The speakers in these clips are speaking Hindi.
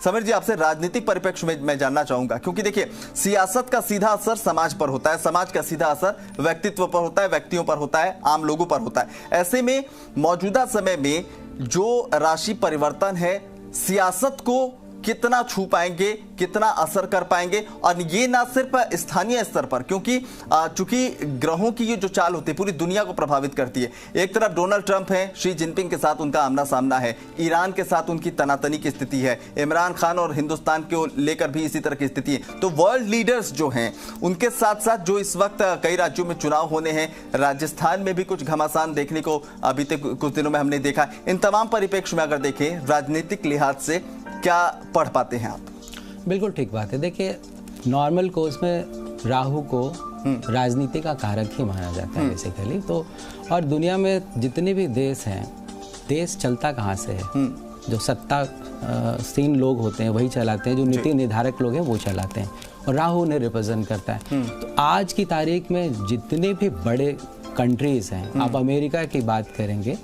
समीर जी, आपसे राजनीतिक परिप्रेक्ष्य में मैं जानना चाहूंगा, क्योंकि देखिए सियासत का सीधा असर समाज पर होता है, समाज का सीधा असर व्यक्तित्व पर होता है, व्यक्तियों पर होता है, आम लोगों पर होता है। ऐसे में मौजूदा समय में जो राशि परिवर्तन है, सियासत को कितना छू पाएंगे, कितना असर कर पाएंगे, और ये ना सिर्फ स्थानीय स्तर पर, क्योंकि चूंकि ग्रहों की ये जो चाल होती है पूरी दुनिया को प्रभावित करती है। एक तरफ डोनाल्ड ट्रंप है, शी जिनपिंग के साथ उनका आमना सामना है, ईरान के साथ उनकी तनातनी की स्थिति है, इमरान खान और हिंदुस्तान को लेकर भी इसी तरह की स्थिति है। तो वर्ल्ड लीडर्स जो हैं उनके साथ साथ जो इस वक्त कई राज्यों में चुनाव होने हैं, राजस्थान में भी कुछ घमासान देखने को अभी तक कुछ दिनों में हमने देखा। इन तमाम परिप्रेक्ष्य में अगर देखें राजनीतिक लिहाज से क्या पढ़ पाते हैं आप? बिल्कुल ठीक बात है। देखिए, नॉर्मल कोर्स में राहु को राजनीति का कारक ही माना जाता है बेसिकली। तो और दुनिया में जितने भी देश हैं, देश चलता कहाँ से है? जो सत्ता सीन लोग होते हैं वही चलाते हैं, जो नीति निर्धारक लोग हैं वो चलाते हैं, और राहु उन्हें रिप्रेजेंट करता है। तो आज की तारीख में जितने भी बड़े कंट्रीज हैं, आप अमेरिका की बात करेंगे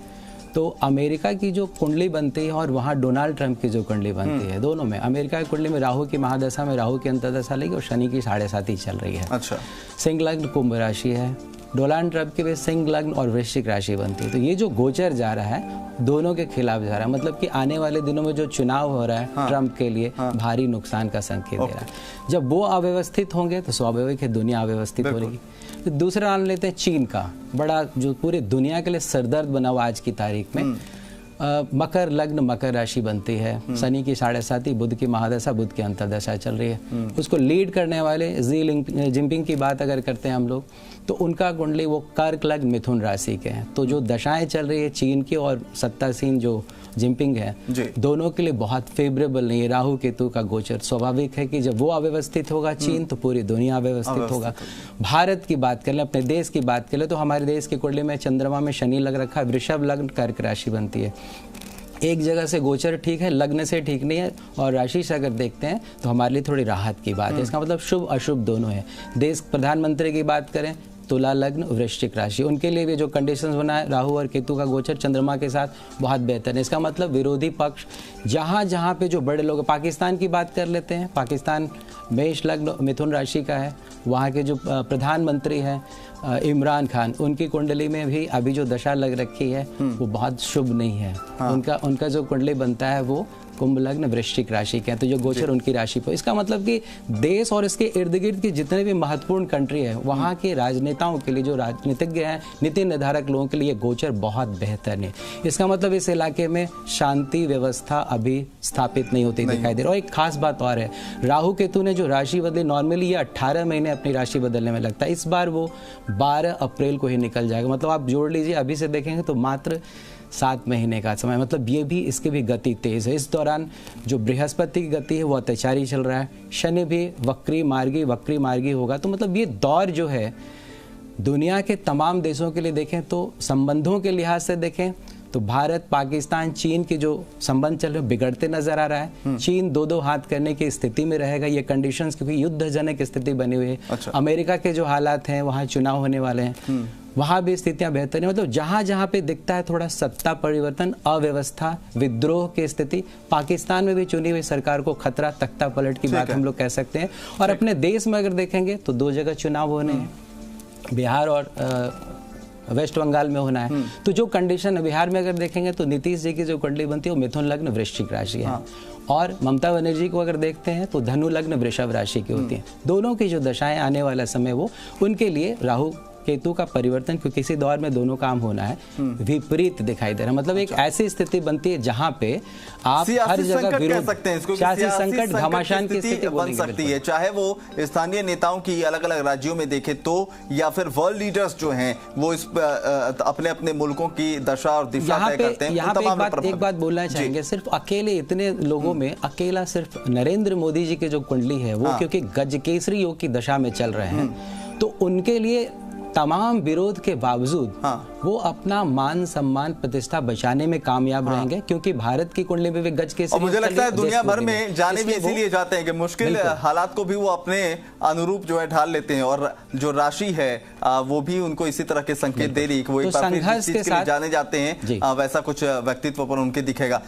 तो अमेरिका की जो कुंडली बनती है और वहाँ डोनाल्ड ट्रंप की जो कुंडली बनती है, दोनों में अमेरिका की कुंडली में राहु की महादशा में राहु की अंतर्दशा लगी और शनि की 7.5 चल रही है। अच्छा। सिंह लग्न कुंभ राशि है, डोनाल्ड ट्रंप की भी सिंह लग्न और वृश्चिक राशि बनती है। तो ये जो गोचर जा रहा है दोनों के खिलाफ जा रहा है, मतलब कि आने वाले दिनों में जो चुनाव हो रहा है ट्रंप के लिए भारी नुकसान का संकेत दे रहा है। जब वो अव्यवस्थित होंगे तो स्वाभाविक है दुनिया अव्यवस्थित हो रही। तो दूसरा मान लेते हैं चीन का, बड़ा जो पूरी दुनिया के लिए सरदर्द बना हुआ आज की तारीख में। मकर लग्न मकर राशि बनती है, शनि की 7.5, बुध की महादशा, बुध की अंतर्दशा चल रही है। उसको लीड करने वाले जिनपिंग की बात अगर करते हैं हम लोग, तो उनका कुंडली वो कर्क लग्न मिथुन राशि के हैं। तो जो दशाएं चल रही है चीन की और सत्तासीन जो जिनपिंग है, दोनों के लिए बहुत फेवरेबल नहीं है। राहु केतु का गोचर स्वाभाविक है कि जब वो अव्यवस्थित होगा चीन, तो पूरी दुनिया अव्यवस्थित होगा। भारत की बात कर लें, अपने देश की बात कर लें, तो हमारे देश की कुंडली में चंद्रमा में शनि लग रखा है, वृषभ लग्न कर्क राशि बनती है। एक जगह से गोचर ठीक है, लग्न से ठीक नहीं है, और राशि से अगर देखते हैं तो हमारे लिए थोड़ी राहत की बात है। इसका मतलब शुभ अशुभ दोनों है। देश प्रधानमंत्री की बात करें, तुला लग्न वृश्चिक राशि, उनके लिए भी जो कंडीशंस बना है राहु और केतु का गोचर चंद्रमा के साथ बहुत बेहतर है। इसका मतलब विरोधी पक्ष जहाँ जहाँ पे जो बड़े लोग, पाकिस्तान की बात कर लेते हैं, पाकिस्तान मेष लग्न मिथुन राशि का है, वहाँ के जो प्रधानमंत्री हैं इमरान खान, उनकी कुंडली में भी अभी जो दशा लग रखी है वो बहुत शुभ नहीं है। उनका जो कुंडली बनता है वो कुंभ लग्न वृश्चिक राशि के हैं, तो जो गोचर उनकी राशि पर। इसका मतलब कि देश और इसके इर्द गिर्द की जितने भी महत्वपूर्ण कंट्री है, वहाँ के राजनेताओं के लिए, जो राजनीतिज्ञ हैं, नीति निर्धारक लोगों के लिए गोचर बहुत बेहतर है। इसका मतलब इस इलाके में शांति व्यवस्था अभी स्थापित नहीं होती दिखाई दे रहा। और एक खास बात और है, राहु केतु ने जो राशि बदली, नॉर्मली ये 18 महीने अपनी राशि बदलने में लगता है, इस बार वो 12 अप्रैल को ही निकल जाएगा। मतलब आप जोड़ लीजिए, अभी से देखेंगे तो मात्र 7 महीने का समय, मतलब ये भी, इसकी भी गति तेज है। इस दौरान जो बृहस्पति की गति है वो अत्याचारी चल रहा है, शनि भी वक्री मार्गी होगा। तो मतलब ये दौर जो है दुनिया के तमाम देशों के लिए देखें तो, संबंधों के लिहाज से देखें तो भारत पाकिस्तान चीन के जो संबंध चल रहे हैं बिगड़ते नजर आ रहा है। चीन दो हाथ करने की स्थिति में रहेगा, ये कंडीशंस, क्योंकि युद्धजनक स्थिति बनी हुई है। अच्छा। अमेरिका के जो हालात हैं, वहाँ चुनाव होने वाले हैं, वहाँ भी स्थितियां बेहतर है। मतलब जहाँ जहाँ पे दिखता है थोड़ा सत्ता परिवर्तन, अव्यवस्था, विद्रोह की स्थिति, पाकिस्तान में भी चुनी हुई सरकार को खतरा, तख्ता पलट की बात हम लोग कह सकते हैं। और अपने देश में अगर देखेंगे तो 2 जगह चुनाव होने हैं, बिहार और वेस्ट बंगाल में होना है। तो जो कंडीशन है, बिहार में अगर देखेंगे तो नीतीश जी की जो कुंडली बनती है वो मिथुन लग्न वृश्चिक राशि है, और ममता बनर्जी को अगर देखते हैं तो धनु लग्न वृषभ राशि की होती है। दोनों की जो दशाएं आने वाला समय वो उनके लिए राहु केतु का परिवर्तन, क्योंकि किसी दौर में दोनों काम होना है, विपरीत दिखाई दे रहा है। मतलब एक ऐसी स्थिति बनती है जहां पे आप हर जगह विरोध, सियासी संकट, घमासान की स्थिति बन सकती है, चाहे वो स्थानीय नेताओं की अलग अलग राज्यों में देखे तो, या फिर वर्ल्ड लीडर्स जो हैं वो इस अपने अपने मुल्कों की दशा और दिशा तय करते हैं। यहाँ पे एक बात बोलना चाहेंगे, सिर्फ अकेले इतने लोगों में अकेला सिर्फ नरेंद्र मोदी जी की जो कुंडली है वो क्योंकि गज केसरी योग की दशा में चल रहे हैं, तो उनके लिए तमाम विरोध के बावजूद वो अपना मान सम्मान प्रतिष्ठा बचाने में कामयाब रहेंगे, क्योंकि भारत की कुंडली में भी गज के, और मुझे लगता है दुनिया भर में जाने भी इसीलिए जाते हैं कि मुश्किल हालात को भी वो अपने अनुरूप जो है ढाल लेते हैं, और जो राशि है वो भी उनको इसी तरह के संकेत दे रही है कि वो एक बार फिर जिस चीज के लिए जाने जाते हैं वैसा कुछ व्यक्तित्व पर उनके दिखेगा।